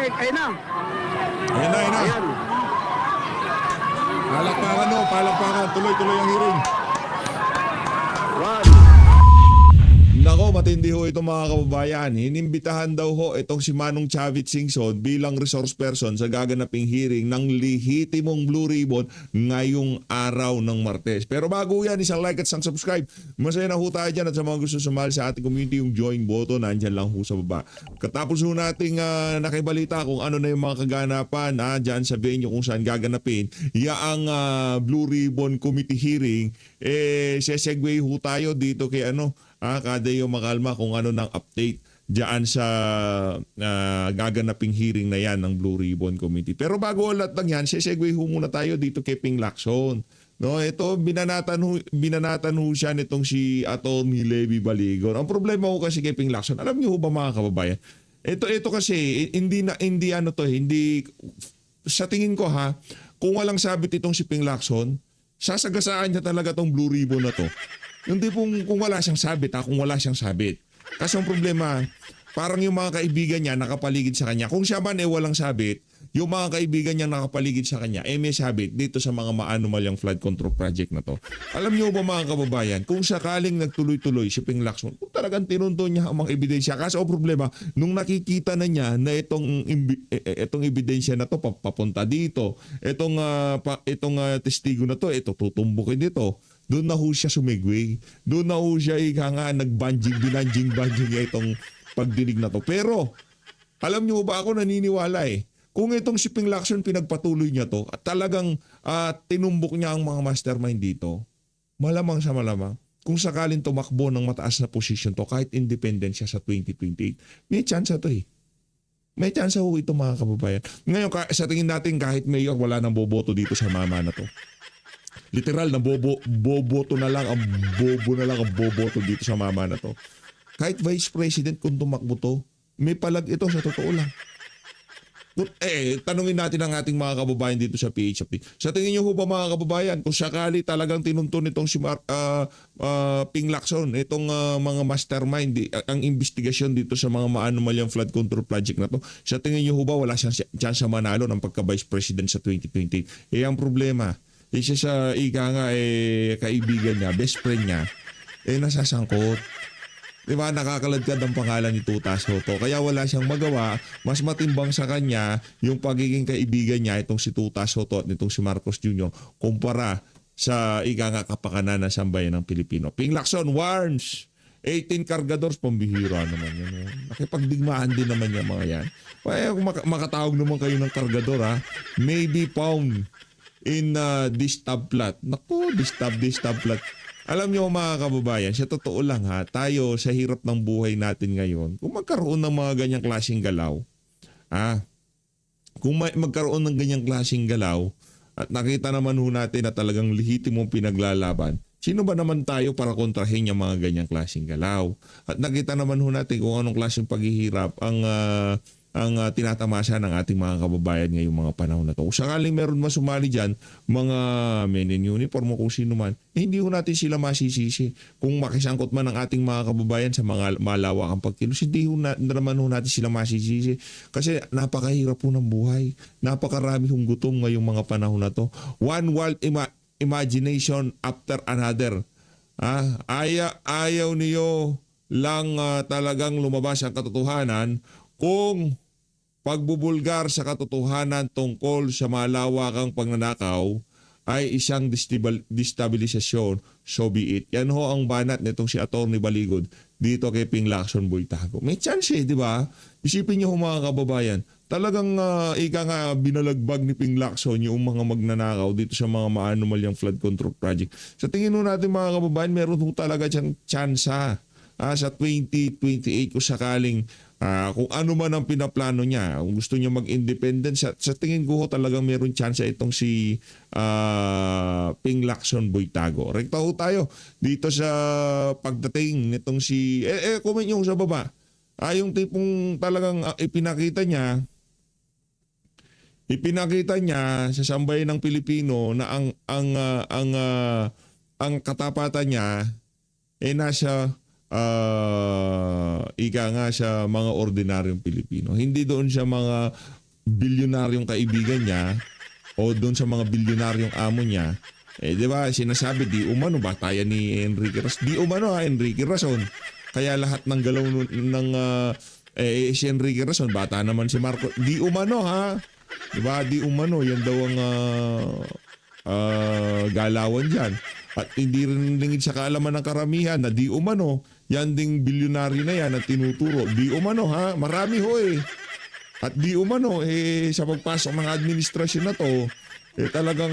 Ayun na. Ayan na, ayan na. Ayan. Palakpakan no, palakpakan. Tuloy-tuloy ang hearing. One. Nako, matindi ho ito mga kababayan. Inimbitahan daw ho itong si Manong Chavit Singson bilang resource person sa gaganaping hearing ng lehitimong Blue Ribbon ngayong araw ng Martes. Pero bago yan, isang like at isang subscribe. Masaya na ho tayo dyan at sa mga gusto sumali sa ating community, yung join button, nandyan lang ho sa baba. Katapos ho nating nakibalita kung ano na yung mga kaganapan dyan sa venue kung saan gaganapin, yaang Blue Ribbon Committee hearing, sesegue ho tayo dito kay kada yung makalma kung ano ng update diyan sa gaganaping hearing na yan ng Blue Ribbon Committee. Pero bago lahat ng yan, sesegue ho muna tayo dito kay Ping Lacson. No, ito binanatan ho siya nitong si Atty. Levy Baligon. Ang problema ho kasi kay Ping Lacson, alam niyo ho ba mga kababayan? Ito kasi hindi sa tingin ko kung walang sabit itong si Ping Lacson, sasagasaan niya talaga tong Blue Ribbon na to. Hindi pong kung wala siyang sabit kung wala siyang sabit. Kasi ang problema, parang yung mga kaibigan niya nakapaligid sa kanya. Kung siya man walang sabit, yung mga kaibigan niya nakapaligid sa kanya, may sabit dito sa mga maanumalyang flood control project na to. Alam niyo ba mga kababayan, kung sakaling nagtuloy-tuloy si Ping Lacson, kung talagang tinunto niya ang mga ebidensya, kasi ang problema, nung nakikita na niya na itong ebidensya na to papunta dito, itong testigo na to, ito tutumbukin dito, doon na ho siya sumigway. Doon na ho siya binanjing itong pagdinig na to. Pero, alam niyo ba ako naniniwala kung itong si Ping Lacson pinagpatuloy niya to at talagang tinumbok niya ang mga mastermind dito, malamang sa malamang, kung sakaling tumakbo ng mataas na position to, kahit independent siya sa 2028, may chance to May chance ho ito mga kababayan. Ngayon, sa tingin natin kahit mayor, wala nang boboto dito sa mama na to. Literal na boboto na lang ang boboto dito sa mama na to. Kahit vice president kung tumakbo to, may palag ito sa totoo lang. Tanungin natin ang ating mga kababayan dito sa PHP. Sa tingin niyo ho ba mga kababayan, kung sakali talagang tinuntun itong si Ping Lacson, itong mga mastermind, ang investigasyon dito sa mga maanumalyang flood control project na to, sa tingin niyo ho ba wala siyang chance manalo ng pagka-vice president sa 2020? Ang problema, isa sa kaibigan niya, best friend niya, nasasangkot. Diba, nakakaladkad ang pangalan ni Tuta Soto. Kaya wala siyang magawa. Mas matimbang sa kanya yung pagiging kaibigan niya, itong si Tuta Soto at itong si Marcos Jr. kumpara sa kapakanan ng sambayan ng Pilipino. Ping Lacson warns 18 kargadors, pambihira naman yan. Nakipagdigmaan din naman yan mga yan. Kaya kung makatawag naman kayo ng kargador may be found in this tab plot. Naku, this tab plot. Alam niyo mga kababayan, sa totoo lang tayo sa hirap ng buhay natin ngayon, kung magkaroon ng mga ganyang klaseng galaw, kung magkaroon ng ganyang klaseng galaw, at nakita naman ho natin na talagang lehitimong pinaglalaban, sino ba naman tayo para kontrahin yung mga ganyang klaseng galaw? At nakita naman ho natin kung anong klaseng paghihirap ang tinatamasa ng ating mga kababayan ngayong mga panahon na to. Kung sakaling meron masumali dyan, mga men in uniform o kung sino man, hindi ho natin sila masisisi. Kung makisangkot man ang ating mga kababayan sa mga malawakang pagkilos, hindi ho naman ho natin sila masisisi. Kasi napakahirap po ng buhay. Napakarami hong gutom ngayong mga panahon na to. One world imagination after another. Ayaw niyo lang talagang lumabas ang katotohanan kung pagbubulgar sa katotohanan tungkol sa malawakang pagnanakaw ay isang destabilisasyon, so be it. Yan ho ang banat nitong si Atty. Baligod dito kay Ping Lacson Boytago. May chance di ba? Isipin niyo mga kababayan, talagang binalagbag ni Ping Lacson yung mga magnanakaw dito sa mga maanumalyang flood control project. Sa tingin ho natin mga kababayan, meron ho talaga siyang chance sa 2028 kung sakaling kung ano man ang pinaplano niya, kung gusto niya mag-independent, sa tingin ko talagang meron chance itong si Ping Lacson Boytago. Rekta ho tayo dito sa pagdating nitong si comment nyo sa baba. Yung tipong talagang ipinakita niya sa sambayan ng Pilipino na ang katapatan niya nasa ika nga sa mga ordinaryong Pilipino. Hindi doon sa mga bilyonaryong kaibigan niya o doon sa mga bilyonaryong amo niya. Di ba, sinasabi, di umano, batayan ni Enrique Rason. Di umano Enrique Rason. Kaya lahat ng galaw ng si Enrique Rason, bata naman si Marcos. Di umano ha. Di ba, di umano. Yan daw ang galawan dyan. At hindi rin lingid sa kaalaman ng karamihan na di umano, yan ding bilyonaryo na yan at tinuturo. Di umano ha, marami ho eh. At di umano sa pagpasok ng administrasyon na to, talagang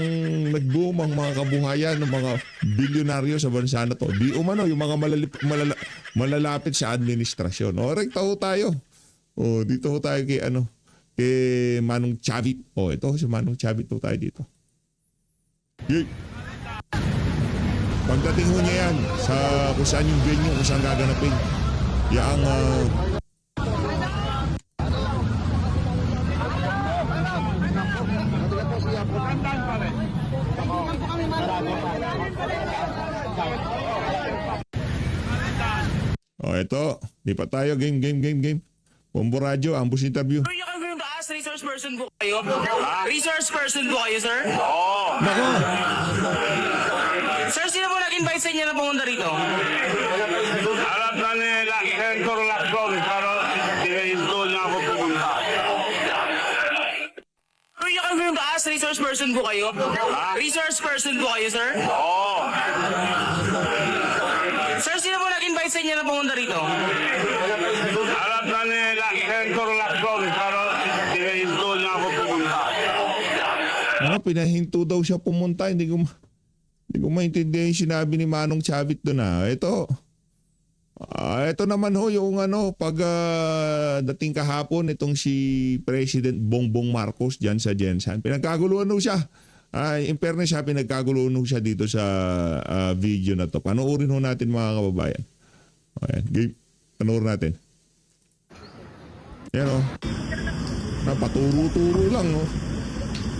nag-boom ang mga kabuhayan ng mga bilyonaryo sa bansa na to. Di umano, yung mga malalapit sa administrasyon. O, rekta ho tayo. O, dito ho tayo kay Manong Chavit. O, ito si Manong Chavit ho tayo dito. Yay! Pagdating ho niya yan sa kung saan yung venue, kung saan gaganapin. Yang ito. Di pa tayo. Game. Bombo Radyo, ambush interview. Sir, you can confirm to ask, resource person po kayo? Resource person po kayo, sir? Nako! Sir, sino po nag-invite sa inyo na pumunta rito? Alam na nila, Senator Lacson, pero dinahinto niya ako pumunta. Sir, you can confirm to ask, resource person po kayo? Resource person po kayo, sir? Sir, sino po nag-invite sa inyo na pumunta rito? Alam na nila, Senator Lacson, pero dinahinto niya ako pumunta. Pinahinto daw siya pumunta. Hindi ko maintindihan yung sinabi ni Manong Chavit doon na. Ito naman ho yung pag dating kahapon itong si President Bongbong Marcos dyan sa Jensan. Pinagkaguluhan ho siya. In fairness siya, pinagkaguluhan ho siya dito sa video na to. Panoorin ho natin mga kababayan. Ayan, game. Panoorin natin. Yan o. Paturo-turo lang o.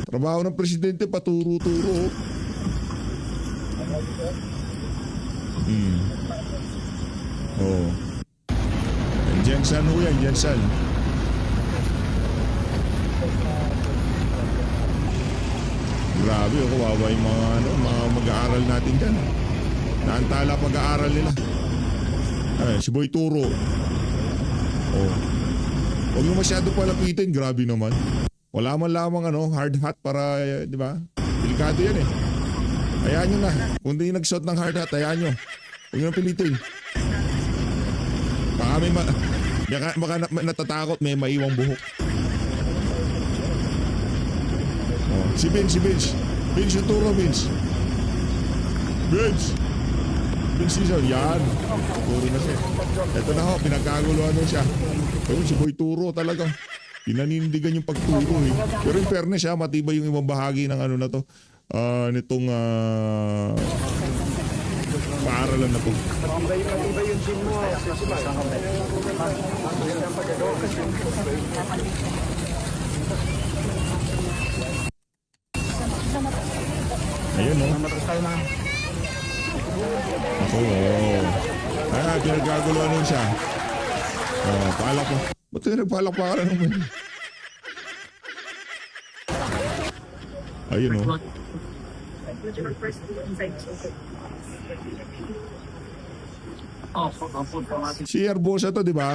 Trabaho ng presidente, paturo-turo o. Oh. Jensen ho yan, Jensen. Grabe, kawawa yung mga mag-aaral natin dyan. Naantala pag-aaral nila. Si Boy Turo. Oh. Huwag yung masyado palapitin, grabe naman. Wala man lamang hard hat para, di ba? Delikado yan eh. Hayaan nyo na. Kung di nagsuot ng hard hat, hayaan nyo. Huwag nyo pilitin. Baka natatakot may maiwang buhok. Oh, si Vince. Vince yung turo, Vince. Season, yan. Turo na siya. Ito na ho, pinagkaguluhan siya. Ayun, si Boy Turo talaga. Pinanindigan yung pagturo eh. Pero in fairness siya, matibay yung ibang bahagi ng na to. Nitong paaralan na to. Ayun o. Ako pinagkaguluhan siya. Palak ko. Ba't yung nagpalak-pakalan naman? Ayun o. Si Herbosa to, di ba?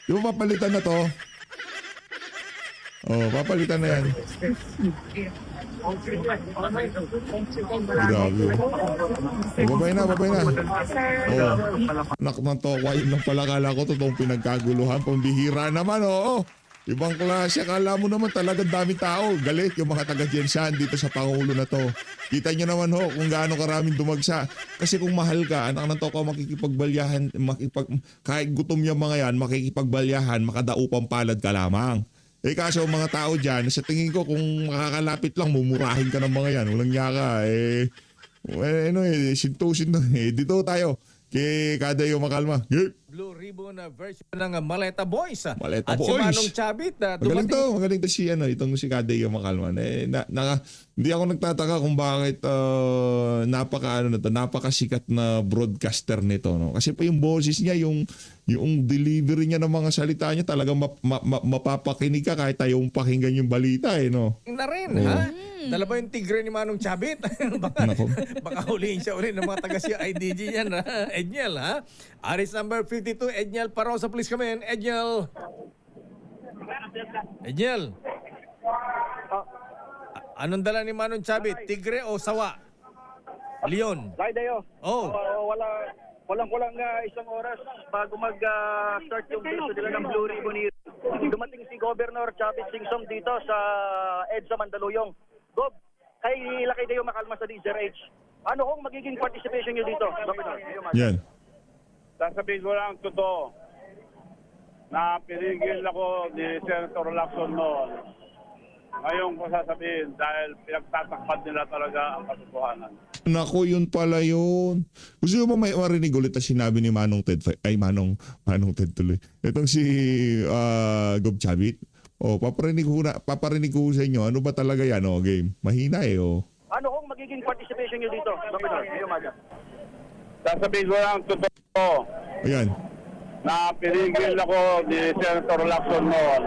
Di ba papalitan na to? Papalitan na yan. Grabe. Babay na. Anak ng tokwa, yun lang pala kala ko, totoong pinagkaguluhan. Pambihira naman, oo. Ibang klase, akala mo naman talagang daming tao. Galit yung mga taga-Jensan dito sa Pangulo na to. Kita nyo naman ho kung gaano karaming dumagsa. Kasi kung mahal ka, anak ng toko, makikipagbalyahan, kahit gutom yung mga yan, makikipagbalyahan, makadaupang palad ka lamang. Kaso mga tao dyan, sa tingin ko kung makakalapit lang, mumurahin ka ng mga yan. Walang yaka, sintusin na. Dito tayo, kay Kadayo Makalma. Yep. Blue Ribbon na version ng Maleta Boys. Maleta At si Boys. Manong Chavit na Magaling to si itong si Kadeo Macalman. Hindi ako nagtataka kung bakit napakasikat na broadcaster nito, no. Kasi pa yung boses niya, yung delivery niya ng mga salita niya, talagang mapapakinig ka kahit tayo pakinggan yung balita, no. na rin, ha? Dala ba yung tigre ni Manong Chavit? baka huliin siya ulit ng mga taga-CIDG yan, ha? Edniel, ha? Aris number 52, Edniel Parosa, please come in. Edniel. Anong dala ni Manong Chavit? Tigre o sawa? Leon. Dayo. Oh. Walang isang oras bago mag-start yung beso nila ng Blue Ribbon Hero. Dumating si Governor Chavit Singson dito sa EDSA Mandaluyong. Gob, kay Dayo Macalman sa DZRH. Ano kung magiging participation niyo dito, Governor? Yan. Sasabihin ko lang totoo na pinigil ako ni Senator Lacson noon. Ngayon ko sasabihin dahil pinagtatakpan nila talaga ang katotohanan. Nako, yun pala yun. Gusto mo ba marinig ulit na sinabi ni Manong Ted, Manong Ted tuloy. Itong si Gob Chavit. Paparinig ko sa inyo. Ano ba talaga yan, game? Mahina Ano kung magiging participation niyo dito, Governor? Sasabihin ko lang totoo Ayan. na pinigil ako ni Senator Lacson noon.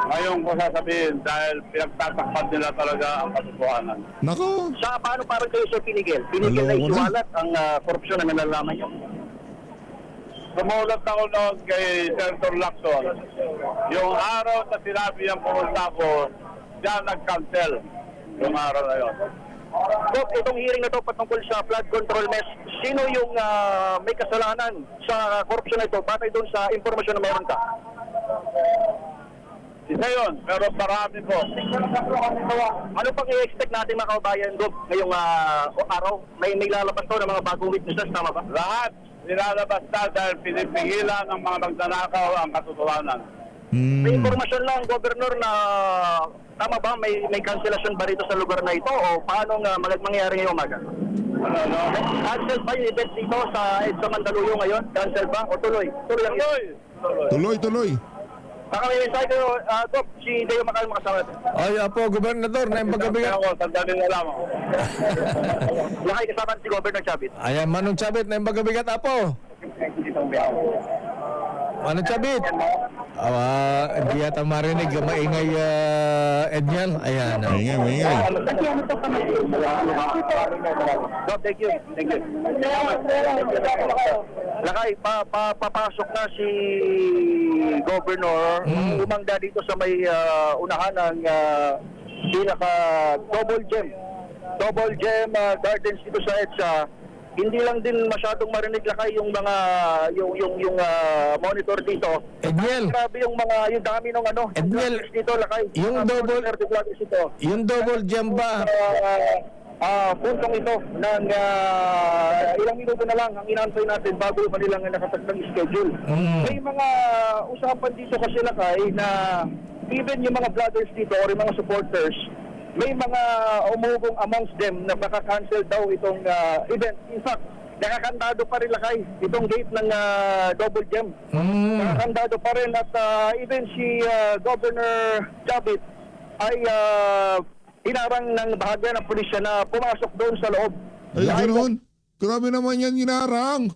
Ngayon ko sasabihin dahil pinagtatakpan nila talaga ang katotohanan. Nako. Sa paano parang kayo sir pinigil? Pinigil na Naloko na. isuwalat ang korupsyon na nalalaman niyo. Sumulat ako noon kay Senator Lacson. Yung araw na sinabi niyang pumunta ko, diyan nag-cancel yung araw na yun. Bob, itong hearing na to patungkol sa flood control mess, sino yung may kasalanan sa korupsyon na ito batay doon sa impormasyon na mayroon ka? Isa yun, pero marami po. Ano pang i-expect natin mga kababayan, Bob, ngayong araw? May lalabas to ng mga bagong witnesses, tama ba? Lahat nilalabas na dahil pinipigilan ng mga magnanakaw ang katotohanan. May impormasyon lang, Governor, na tama ba? May cancellation ba rito sa lugar na ito? O paano mangyayari ngayong umaga? Ano? Cancel ba yung event dito sa EDSA Mandaluyong ngayon? Cancel ba? O tuloy? Tuloy ang Tuloy. Baka may mensahe kayo, Doc, si Dayo Macalman kasama natin. Ay, apo, Gobernador, na yung pagkabigat. Ako, sandali na lamang. Lakay kasama si Governor Chavit. Ayan, Manong Chavit, na yung pagkabigat, apo. Manong Chavit. Hindi yata marinig, maingay Edniel. Ayan. Maingay. Doc, thank you. Lakay, papasok na si Governor. Umangga dito sa may unahan ng pinaka Double Gem Gardens dito sa EDSA. Hindi lang din masyadong marinig lakay yung mga yung monitor dito. Edniel. Grabe yung dami ng Edniel, dito lakay. yung double gem ba? Puntong ito ng ilang minuto na lang ang inaantay natin bago pa nilang nakatagdang schedule. May mga usapan dito kasi lakay na even yung mga brothers dito or yung mga supporters, may mga umugong amongst them na baka-cancel daw itong event. In fact, nakakandado pa rin lakay itong gate ng Double Gem. Nakakandado pa rin at even si Governor Chavit ay hinarang ng bahagya ng pulisya na pumasok doon sa loob. Ay, ganoon. Grabe naman yan, ginarang.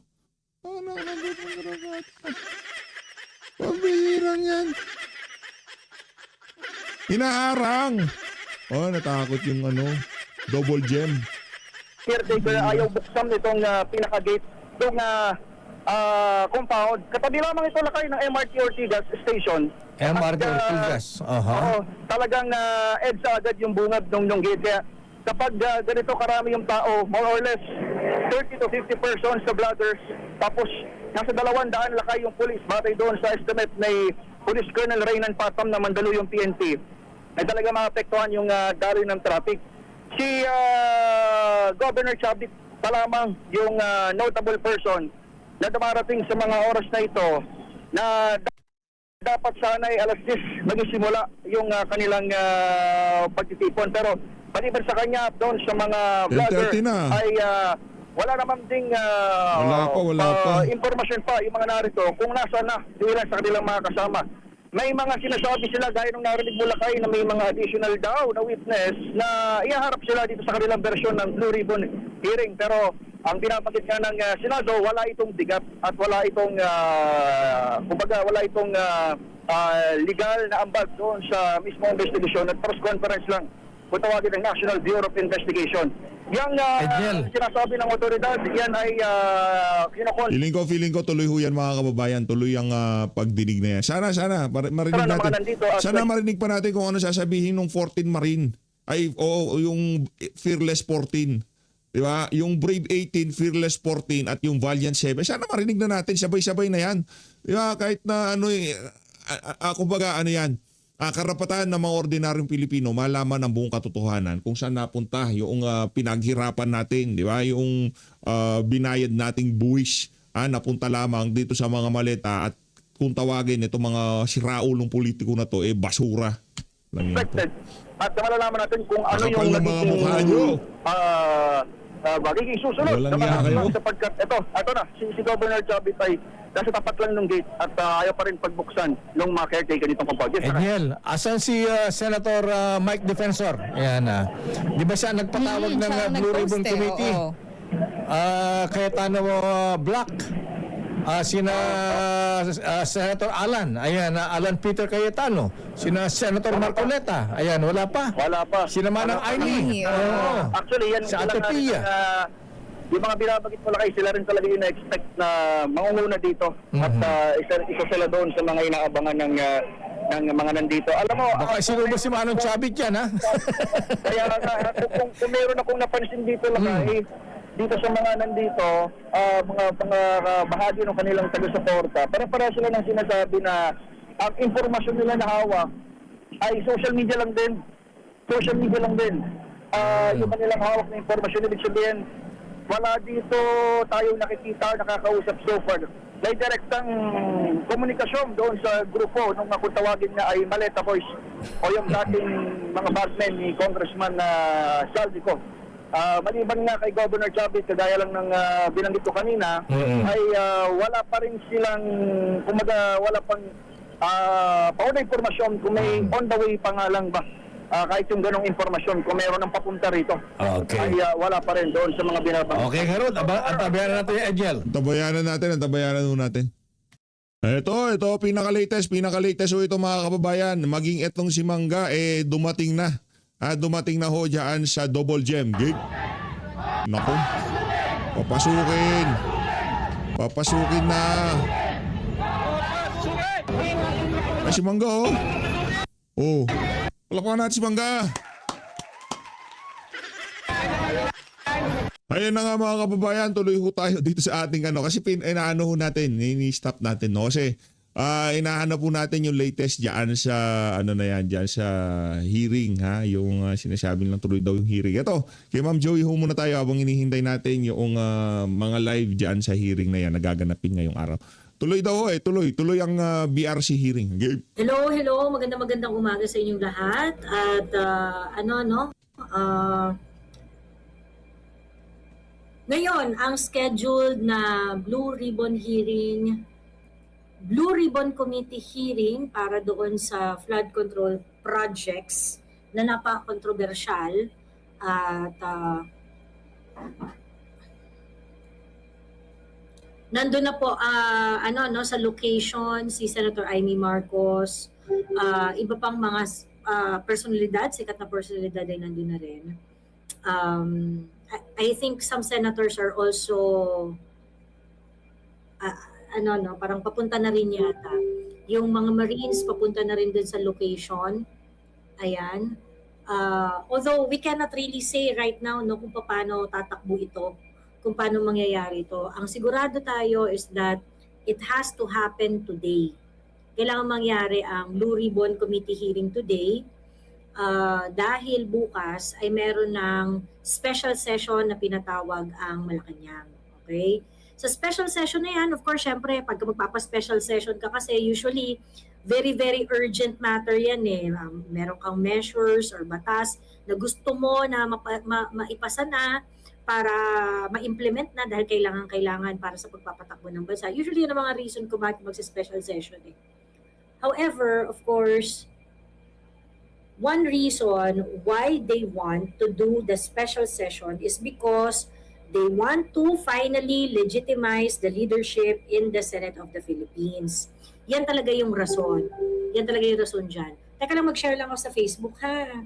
Pambihirang yan. Hinaharang. Natakot yung Double Gem. Caretaker ayaw buksan itong pinaka-gate itong compound. Katabi lamang ito lakay ng MRT Ortigas Station. MRT At, Ortigas. Oo, talagang EDSA agad yung bungad ng gate. Kaya kapag ganito karami yung tao, more or less 30 to 50 persons sa bladders, tapos nasa 200 lakay yung pulis batay doon sa estimate ni Police Colonel Reynan Patam na Mandaluyong PNP, na talaga maapektuhan yung daloy ng traffic. Si Governor Chavit pa lamang yung notable person na dumarating sa mga oras na ito na dapat sana ay alas 10 magsimula yung kanilang pagtitipon. Pero paliban sa kanya doon sa mga vlogger 10:30 na. ay wala naman ding Wala pa. impormasyon pa yung mga narito kung nasa na ilan sa kanilang mga kasama. May mga sinasabi sila gaya nung narinig mula kayo na may mga additional daw na witness na ihaharap sila dito sa kanilang versyon ng Blue Ribbon hearing. Pero ang binabanggit nga ng Senado, wala itong bigat at wala itong wala itong legal na ambag doon sa mismong investigation at press conference lang kung tawagin ng National Bureau of Investigation. Yang sinasabi ng otoridad, yan ay kinokon. Feeling ko tuloy ho yan mga kababayan, tuloy ang pagdinig na yan. Sana marinig natin. Sana marinig pa natin kung ano sasabihin ng 14 Marine ay yung Fearless 14. Di ba? Yung Brave 18, Fearless 14 at yung Valiant 7. Sana marinig na natin, sabay-sabay na yan. Di ba? Kahit na kumbaga yan, karapatan ng mga ordinaryong Pilipino malaman ang buong katotohanan kung saan napunta yung pinaghirapan natin, di ba? Yung binayad nating buwis napunta lamang dito sa mga maleta at kung tawagin itong mga siraulong politiko na to, basura. Expected. At malalaman natin kung ano Nakapal yung ng mga mukha nyo. magiging susunod. Walang niya kayo. Sapagkat ito na, si Governor Chavit ay nasa tapat lang ng gate at ayaw pa rin pagbuksan ng mga caretaker nitong compound. Yes, Edniel, asan si Senator Mike Defensor? Ayan, di ba siya nagpatawag ng siya Blue Ribbon nag-post Committee? oo. Cayetano Black, Senator Alan, ayan, Alan Peter Cayetano, Senator Marcoleta, ayan, wala pa. Wala pa. Sina Manang Aimee. Aimee, Oo. Actually, yan Sa lang Ate Pia. yung mga binabagit mo lang kayo, sila rin talaga yung na-expect na mangunguna dito. At isa sila doon sa mga inaabangan ng mga nandito. Alam mo, Baka sino ba si Manong Chavit yan, ha? kaya kung meron akong napansin dito lang dito sa mga nandito, mga bahagi ng kanilang taga-suporta, para sila nang sinasabi na ang impormasyon nila na hawak ay social media lang din. Social media lang din. Yung kanilang hawak na impormasyon, ibig sabihin, wala dito tayong nakikita, nakakausap so far. May direktang komunikasyon doon sa grupo nung kung tawagin na ay Maleta Boys o yung dating mga batmen ni Congressman Saldico. Maliban nga kay Governor Chavit, kagaya lang ng binanggit ko kanina, ay wala pa rin silang, kumaga wala pang paunang informasyon kung may on the way pa nga lang ba. Kahit yung ganong informasyon, kung meron ng papunta rito, Okay. ay wala pa rin doon sa mga binabanggit. Okay, Harod, antabayan natin yung Edniel. Antabayanan natin. Ito, pinaka-latest ito mga kababayan. Maging itong si Mangga, dumating na. Dumating na ho dyan sa Double Gem Gate. Naku, papasukin na. Ay, si Mangga palapakan natin si Mangga. Ayun na nga mga kababayan, tuloy ho tayo dito sa ating kasi inaano ho natin, ini-stop natin kasi inahanap po natin yung latest diyan sa diyan sa hearing yung sinasabi lang tuloy daw yung hearing. Ito, kay Ma'am Joey ho muna tayo habang inihintay natin yung mga live diyan sa hearing na yan nagaganapin ngayong araw. Tuloy daw tuloy ang BRC hearing. Okay. Hello, magandang umaga sa inyong lahat. At ngayon, ang scheduled na Blue Ribbon Committee hearing para doon sa flood control projects na napaka-controversial at nandun na po sa location si Senator Aimee Marcos, iba pang mga personalidad, sikat na personalidad ay nandun na rin. I think some senators are also parang papunta na rin yata. Yung mga Marines papunta na rin din sa location. Ayan. Although we cannot really say right now kung paano tatakbo ito, kung paano mangyayari ito. Ang sigurado tayo is that it has to happen today. Kailangan mangyari ang Blue Ribbon Committee hearing today dahil bukas ay meron ng special session na pinatawag ang Malacanang. Okay? Sa special session na yan, of course, syempre, pag magpapa-special session ka kasi usually very, very urgent matter yan meron kang measures or batas na gusto mo na maipasa na para ma-implement na dahil kailangan para sa pagpapatakbo ng bansa. Usually, yun ang mga reason kung bakit magsa-special session eh. However, of course, one reason why they want to do the special session is because they want to finally legitimize the leadership in the Senate of the Philippines. Yan talaga yung rason. Yan talaga yung rason dyan. Teka lang, mag-share lang ako sa Facebook, ha?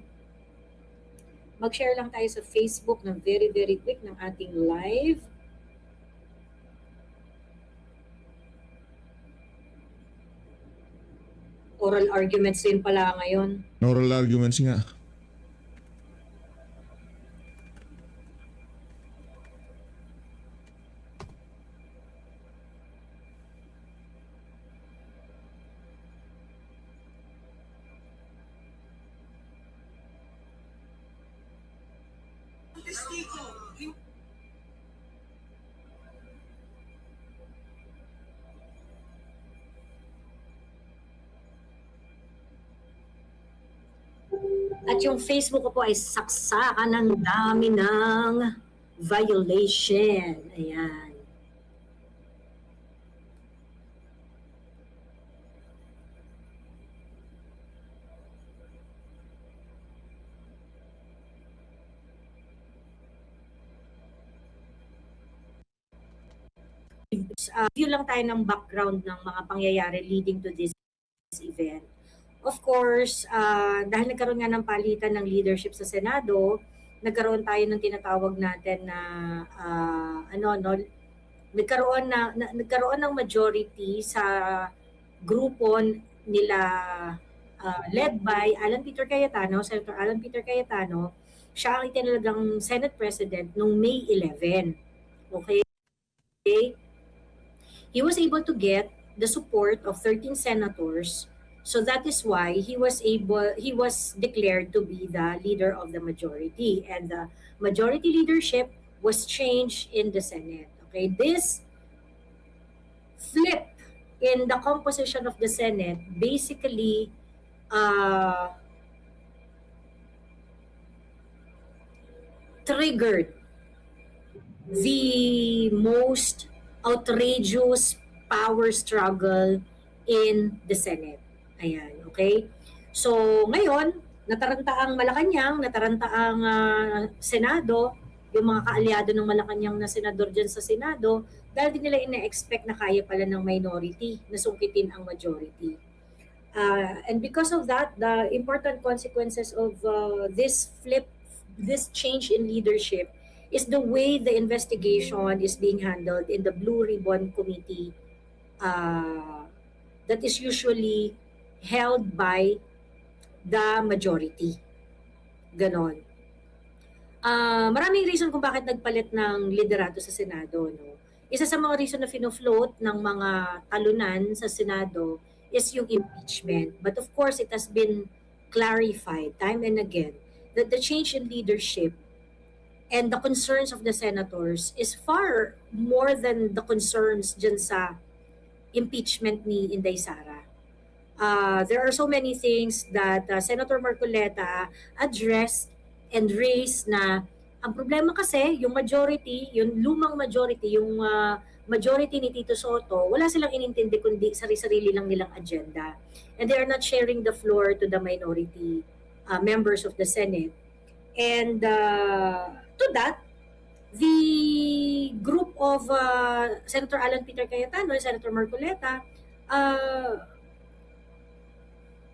Mag-share lang tayo sa Facebook ng very, very quick ng ating live. Oral arguments din pala ngayon. Oral arguments nga. At yung Facebook ko po ay saksakan ng dami ng violation. Ayan. View lang tayo ng background ng mga pangyayari leading to this event. Of course, dahil nagkaroon nga ng palitan ng leadership sa Senado, nagkaroon tayo ng tinatawag natin na nagkaroon ng majority sa grupo nila led by Alan Peter Cayetano, Senator Alan Peter Cayetano. Siya ang itinalagang Senate President noong May 11. Okay? He was able to get the support of 13 senators. So that is why he was declared to be the leader of the majority, and the majority leadership was changed in the Senate. Okay, this flip in the composition of the Senate basically triggered the most outrageous power struggle in the Senate. Ayan, okay? So, ngayon, nataranta ang Malacanang, nataranta ang Senado, yung mga kaalyado ng Malacanang na senador dyan sa Senado, dahil din nila ina-expect na kaya pala ng minority na sungkitin ang majority. And because of that, the important consequences of this change in leadership is the way the investigation is being handled in the Blue Ribbon Committee that is usually held by the majority. Ganon. Maraming reason kung bakit nagpalit ng liderato sa Senado. No? Isa sa mga reason na fino-float ng mga talunan sa Senado is yung impeachment. But of course, it has been clarified time and again that the change in leadership and the concerns of the senators is far more than the concerns dyan sa impeachment ni Inday Sara. There are so many things that Senator Marcoleta addressed and raised na ang problema kasi, yung majority, yung lumang majority, yung majority ni Tito Soto, wala silang inintindi kundi sarili-sarili lang nilang agenda. And they are not sharing the floor to the minority members of the Senate. And to that, the group of Senator Alan Peter Cayetano and Senator Marcoleta,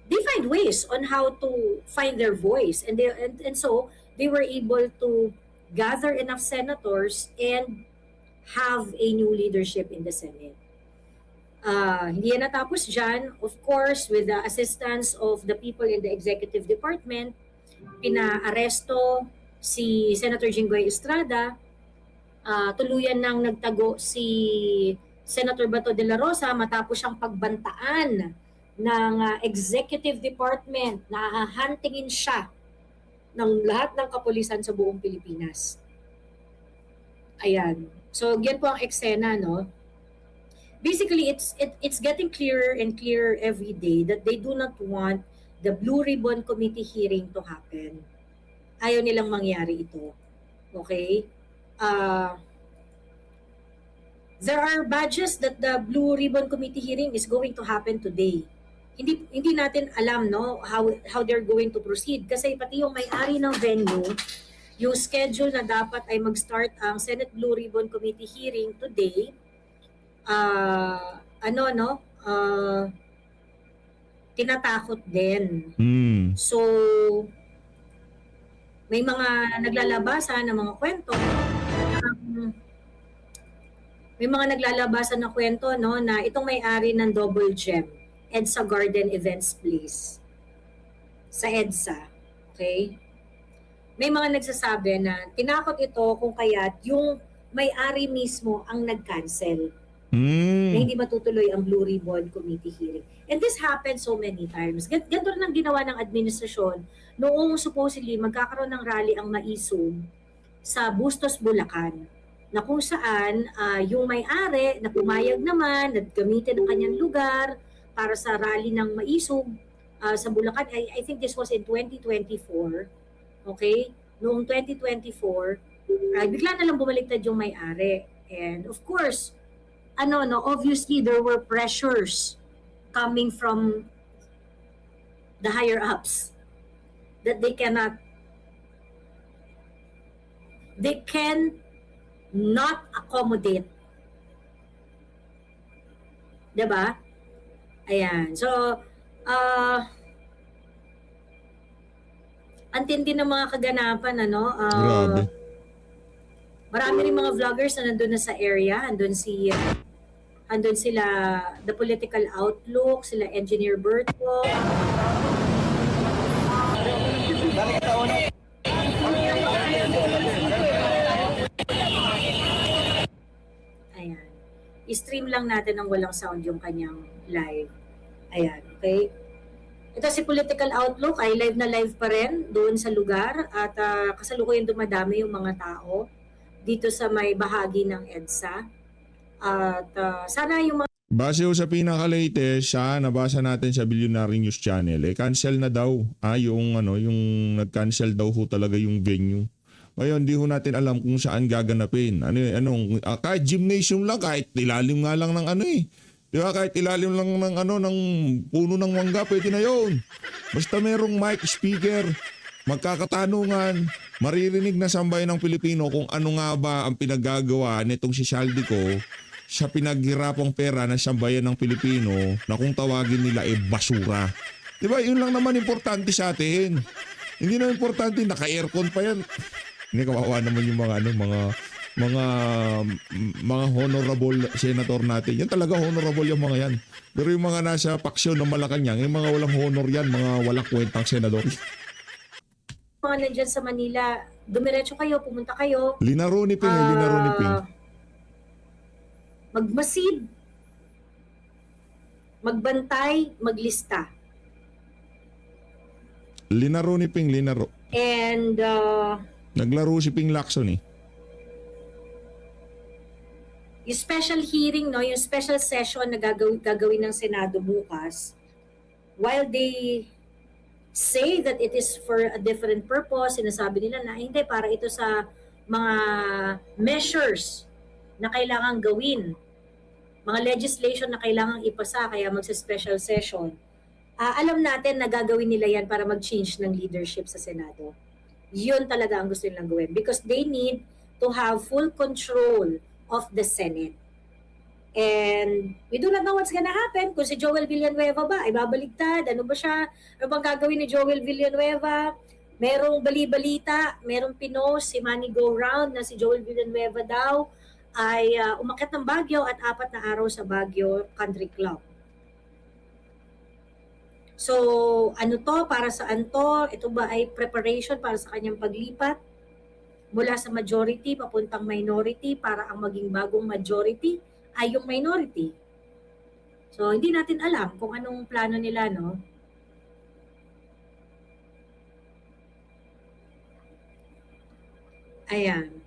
they find ways on how to find their voice, and so they were able to gather enough senators and have a new leadership in the Senate. Hindi yan natapos dyan. Of course, with the assistance of the people in the executive department, pinaaresto si Senator Jinggoy Estrada, tuluyan nang nagtago si Senator Bato de la Rosa matapos siyang pagbantaan ng executive department na hahantingin siya ng lahat ng kapulisan sa buong Pilipinas. Ayan. So, yan po ang eksena, no? Basically, it's getting clearer and clearer every day that they do not want the Blue Ribbon Committee hearing to happen. Ayaw nilang mangyari ito. Okay? uh, there are badges that the Blue Ribbon Committee hearing is going to happen today. Hindi natin alam no how they're going to proceed kasi pati yung may-ari ng venue, yung schedule na dapat ay mag-start ang Senate Blue Ribbon Committee hearing today, tinatakot din. So may mga naglalabasan ng mga kwento. May mga naglalabasan ng kwento no na itong may-ari ng Double Gem, EDSA Garden Events Place sa EDSA. Okay? May mga nagsasabi na tinakot ito kung kaya't yung may-ari mismo ang nag-cancel. Na hindi matutuloy ang Blue Ribbon Committee hearing. And this happened so many times. Ganito rin ang ginawa ng administrasyon noong supposedly magkakaroon ng rally ang Maisog sa Bustos, Bulacan, na kung saan yung may-ari na pumayag naman, nag-gamitin ang kanyang lugar para sa rally ng Maisog sa Bulacan. I think this was in 2024. Okay? Noong 2024, bigla na lang bumaliktad yung may-ari. And of course, obviously there were pressures coming from the higher ups that they can not accommodate. Diba? Ayan. So, antindi ng mga kaganapan, Grabe. Marami rin mga vloggers na nandun na sa area. Andun sila, The Political Outlook, sila Engineer Berto. Ayan. I-stream lang natin ng walang sound yung kanyang live. Ayan, okay? Ito si Political Outlook ay live na live pa rin doon sa lugar at kasalukuyan dumadami yung mga tao dito sa may bahagi ng EDSA. At sana yung mga Base sa pinaka-latest, nabasa natin sa Billionaire News Channel, cancel na daw. Yung nag-cancel daw ho talaga yung venue. Ngayon, di ho natin alam kung saan gaganapin. Kahit gymnasium lang, kahit ilalim nga lang ng Di ba? Kahit ilalim lang ng puno ng mangga, pwede na yun. Basta merong mic, speaker, magkakatanungan, maririnig na sambayan ng Pilipino kung ano nga ba ang pinaggagawa nitong si Saldico sa pinaghirapang pera ng sambayan ng Pilipino na kung tawagin nila basura. Di ba? Yun lang naman importante sa atin. Hindi na importante, naka-aircon pa yan. Hindi, kawawa naman yung mga honorable senator natin. Yan talaga honorable yung mga yan. Pero yung mga nasa paksyon ng Malacanang, yung mga walang honor yan, mga walang kwentang senador. mga nandyan sa Manila, dumiretso kayo, pumunta kayo. Linaro ni Ping. Magmasid, magbantay, maglista. Linaro. And Naglaro si Ping Lacson eh. yung special hearing, no, yung special session na gagawin ng Senado bukas, while they say that it is for a different purpose, sinasabi nila na hindi, para ito sa mga measures na kailangan gawin, mga legislation na kailangan ipasa, kaya magsa-special session. Alam natin na gagawin nila yan para mag-change ng leadership sa Senado. Yun talaga ang gusto nilang gawin because they need to have full control of the Senate. And we do not know what's gonna happen kung si Joel Villanueva ba ay babaligtad. Ano ba siya? Ano bang gagawin ni Joel Villanueva? Merong bali-balita, merong pinost si Manny Go Round na si Joel Villanueva daw ay umakyat ng Baguio at 4 na araw sa Baguio Country Club. So, ano to? Para saan to? Ito ba ay preparation para sa kanyang paglipat mula sa majority papuntang minority para ang maging bagong majority ay yung minority? So, hindi natin alam kung anong plano nila, no? Ayan.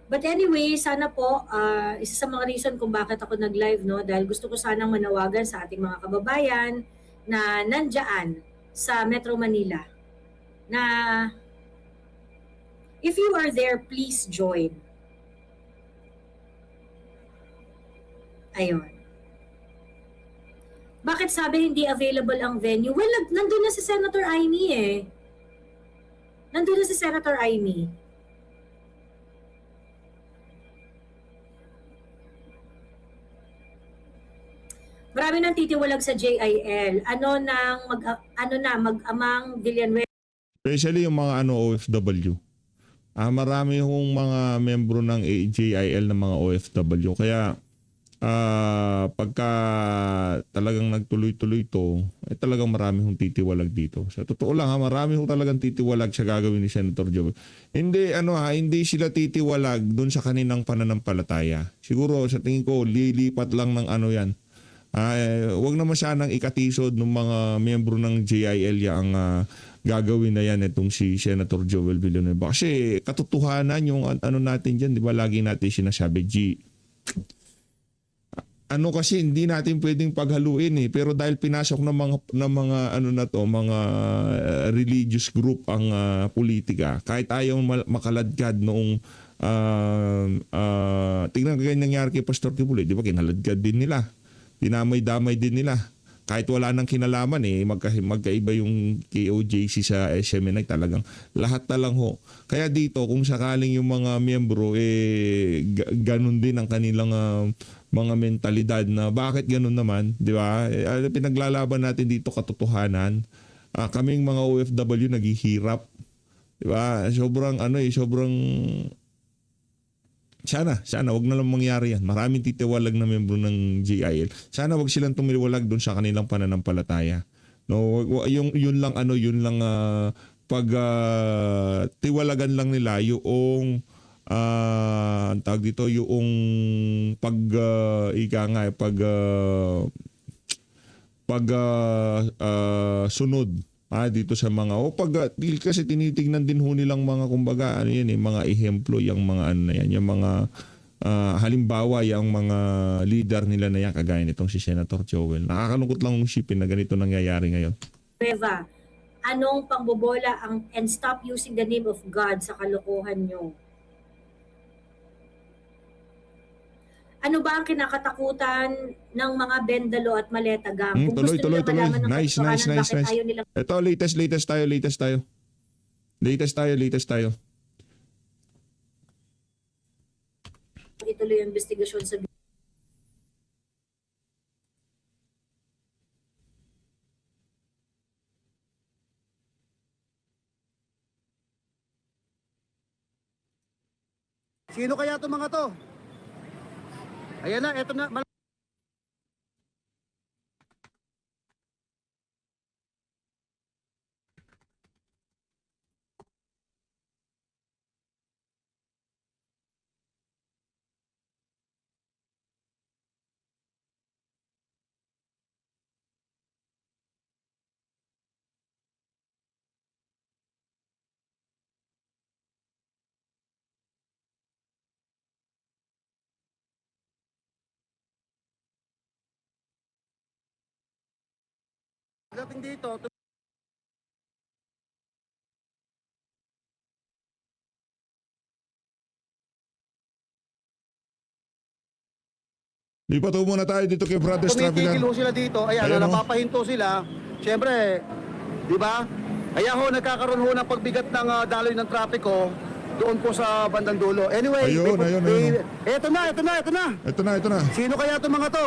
But anyway, sana po, isa sa mga reason kung bakit ako nag-live, no, dahil gusto ko sanang manawagan sa ating mga kababayan na nandyan sa Metro Manila na if you are there, please join. Ayun. Bakit sabi hindi available ang venue? Well, nandun na si Senator Amy eh. Nandun na si Senator Amy. Marami nang titiwalag sa JIL. Mag-amang Villanueva. Especially yung mga OFW. Marami hong mga membro ng JIL na mga OFW. Kaya pagka talagang nagtuloy-tuloy to, talagang marami hong titiwalag dito. Sa totoo lang marami hong talagang titiwalag sa gagawin ni Senator Joel. Hindi hindi sila titiwalag doon sa kaninang pananampalataya. Siguro sa tingin ko lilipat lang ng yan. Wag naman sanang ikatisod ng mga miyembro ng JIL ang gagawin na yan itong si Senator Joel Villanueva. Kasi katotohanan yung natin dyan, di ba lagi natin sinasabi, kasi hindi natin pwedeng paghaluin pero dahil pinasok ng mga religious group ang politika, kahit ayaw makaladkad noong tingnan ko ganyan nangyari kay Pastor Kibuloy, di ba kinaladkad din nila, dinamay-damay din nila kahit wala nang kinalaman magkaiba yung KOJC sa SMNI, talagang lahat na lang ho. Kaya dito kung sakaling yung mga miyembro ganun din ang kanilang mga mentalidad na bakit ganun naman, di ba? Pinaglalaban natin dito katotohanan. Kaming mga OFW naghihirap, di ba? Sobrang sana wag na lang mangyari yan. Maraming titiwalag na miyembro ng JIL. Sana wag silang tumiwalag doon sa kanilang pananampalataya. No, yun lang pag tiwalagan lang nila yung tawag dito yung sunod dito sa mga kasi tinitingnan din ho nilang mga kumbaga mga ehemplo yung mga yung mga halimbawa yung mga leader nila na yan kagaya nitong si Senator Joel. Nakakalungkot lang yung shipin na ganito nangyayari ngayon. Reva, anong pangbobola and stop using the name of God sa kalokohan nyo? Ano ba ang kinakatakutan ng mga Bendalo at Maleta gang? Kung Tuloy. gusto nila malaman ng Nice. bakit ayaw nilang Ito, latest tayo. ituloy ang investigasyon sa Sino kaya itong mga to? Ayan na, eto na. Dating dito, Lipat muna tayo dito kay Brothers tumitigil ho Traveler. sila dito. Ayan, Ayan, napapahinto sila. Siyempre, di ba? Kaya ho, nagkakaroon ho ng pagbigat ng daloy ng trapiko doon po sa bandang dulo. Anyway, Ayun. Eto na. Ito na. Sino kaya itong mga to?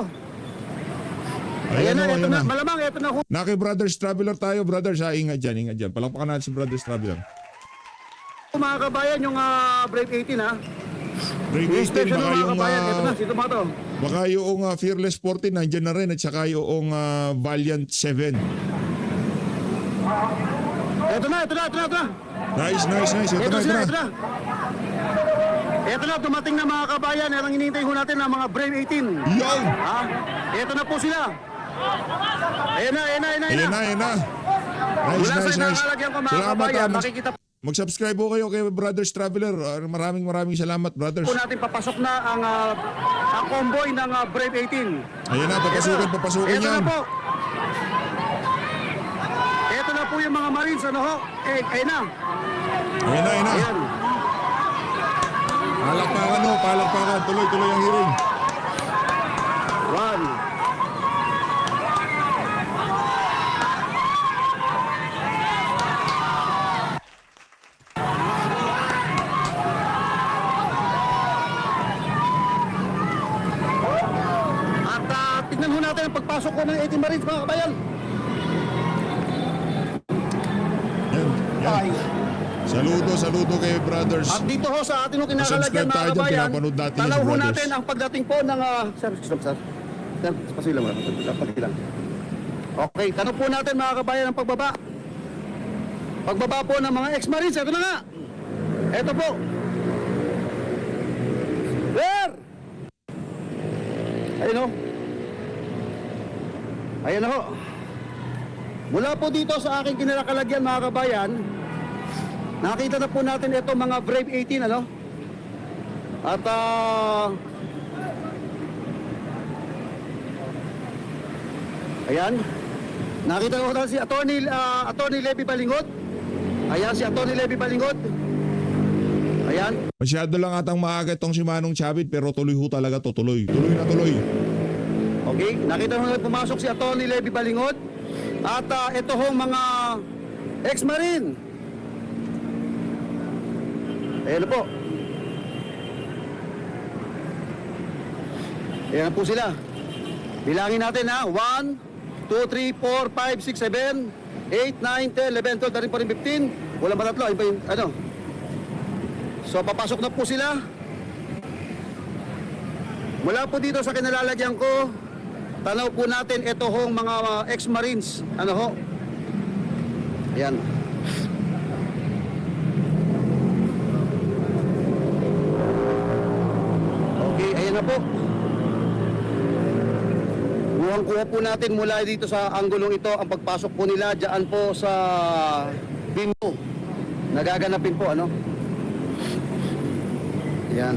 Ayan Eto na. na. Malamang, eto na ho. Kay Brothers Traveler tayo, brothers. Ingat dyan. Palakpakan natin si Brothers Traveler. Mga kabayan, yung Brave 18 ha. Brave Yung 18, station ng baka mga yung, kabayan, eto na. Sino mga to? baka yung Fearless 14 nandyan na rin at saka yung Valiant 7. Eto na. Nice. Ito na. Eto na, dumating na mga kabayan. Ang hinihintay ho natin ng mga Brave 18. Yo! Ha? Eto na po sila. Ayan na. Mula sa inakalagyan ko mga kabayan, makikita Mag-subscribe po kayo kay Brothers Traveler. Maraming salamat, brothers. po natin papasok na ang convoy ng Brave 18. Ayan na, papasukin Eto yan. na po. Eto na po yung mga Marines, ano ho? Ayun na. Ayan na, ayan na. Ayan. Palakpakan no, palakpakan. Tuloy-tuloy ang hearing. One. At tignan ho natin ang pagpasok ko ng 18 Marines, mga kabayan. Yan, yan. Ay. Saludo kay brothers. At dito ho sa ating kinakalagyan, Subscribe mga tayo dyan, kabayan, pinapanood natin tanaw yan, ho brothers. natin ang pagdating po ng... Sir, stop, sir. Sir, pasilang lang. Pasilang. Okay, tanong po natin, mga kabayan, ang pagbaba. Pagbaba po ng mga ex-marines. Ito na nga. Ito po. Where? Ayun o. Ayan ho. Mula po dito sa aking kinakalagyan, mga kabayan, nakita na po natin ito mga Brave 18, ano? At ayan. Nakita ko na si Attorney Levy Balingod. Ayan si Attorney Levy Balingod. Ayan. Masyado lang atang maaga itong si Manong Chavit pero tuloy ho talaga to. Tuloy na tuloy. Okay, nakita ko na pumasok si Attorney Levy Balingod. At ito hong mga ex-marine. Ayan po. Ayan po sila. Bilangin natin ha. 1, 2, 3, 4, 5, 6, 7, 8, 9, 10, 11, 12, 13, 14, 15. Walang matatlo. Ayun pa yung ano. So papasok na po sila. Mula po dito sa kinalalagyan ko, tanaw po natin ito hong mga ex-marines. Ano ho? Ayan. Okay, ayan na po. Kuha po natin mula dito sa anggulong ito ang pagpasok po nila dyan po sa bimbo. Nagaganapin po, ano? Ayan.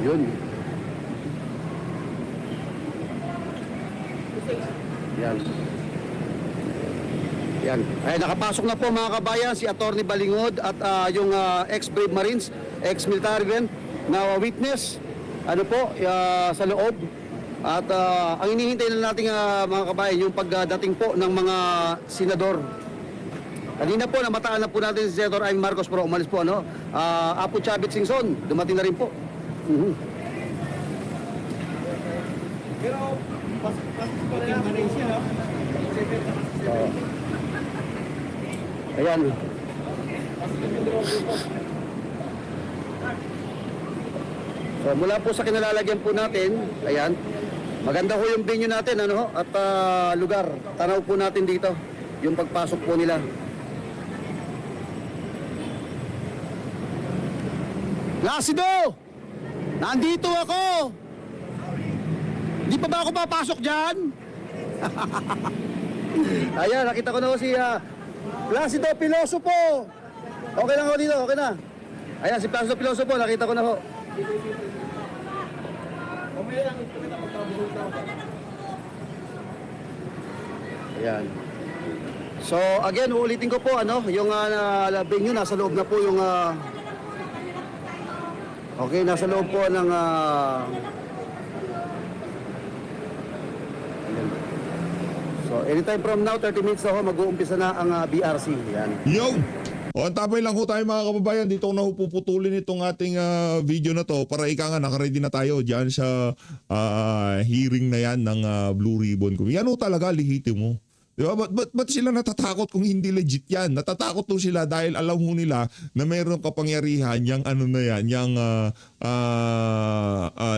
Yun. Yan. Yan. Ay, nakapasok na po mga kabayan si Attorney Balingod at yung ex-Brave Marines, ex-military din na witness ano po sa loob. At ang inihintay na natin mga kabayan yung pagdating po ng mga senador. Kanina po namataan na po natin si Senator Amy Marcos pero umalis po ano. Apo Chavit Singson, dumating na rin po. Ayan. So mula po sa kinalalagyan po natin, ayan. Maganda po yung venue natin ano at lugar. Tanaw po natin dito yung pagpasok po nila. Lasido! Nandito ako! Di pa ba ako papasok dyan? Ayan, nakita ko na ho si Placido Piloso po. Okay lang ho dito, okay na. Ayan, si Placido Piloso po, nakita ko na ho. Ayan. So, again, uulitin ko po, ano, yung venue, nasa loob na po yung... okay, nasa loob po ng... So, anytime from now, 30 minutes na ho, mag-uumpisa na ang BRC. Yan. Yo! O, antabay lang ho tayo mga kababayan. Dito ko na ho puputulin itong ating video na to para ika nga nakaready na tayo dyan sa hearing na yan ng Blue Ribbon. Yan ho talaga, lihitin mo. Diba? Ba't sila natatakot kung hindi legit yan? Natatakot to sila dahil alam ho nila na mayroong kapangyarihan yung ano na yan, yung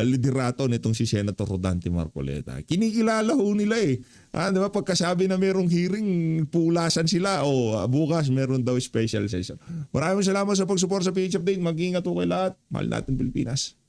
liderato nitong si Senator Rodante Marcoleta. Kinikilala ho nila eh. Diba? Pagkasabi na mayroong hearing, pulasan sila o bukas meron daw special session. Maraming salamat sa pag-support sa PH Update. Mag-ingat ho kayo lahat. Mahal natin Pilipinas.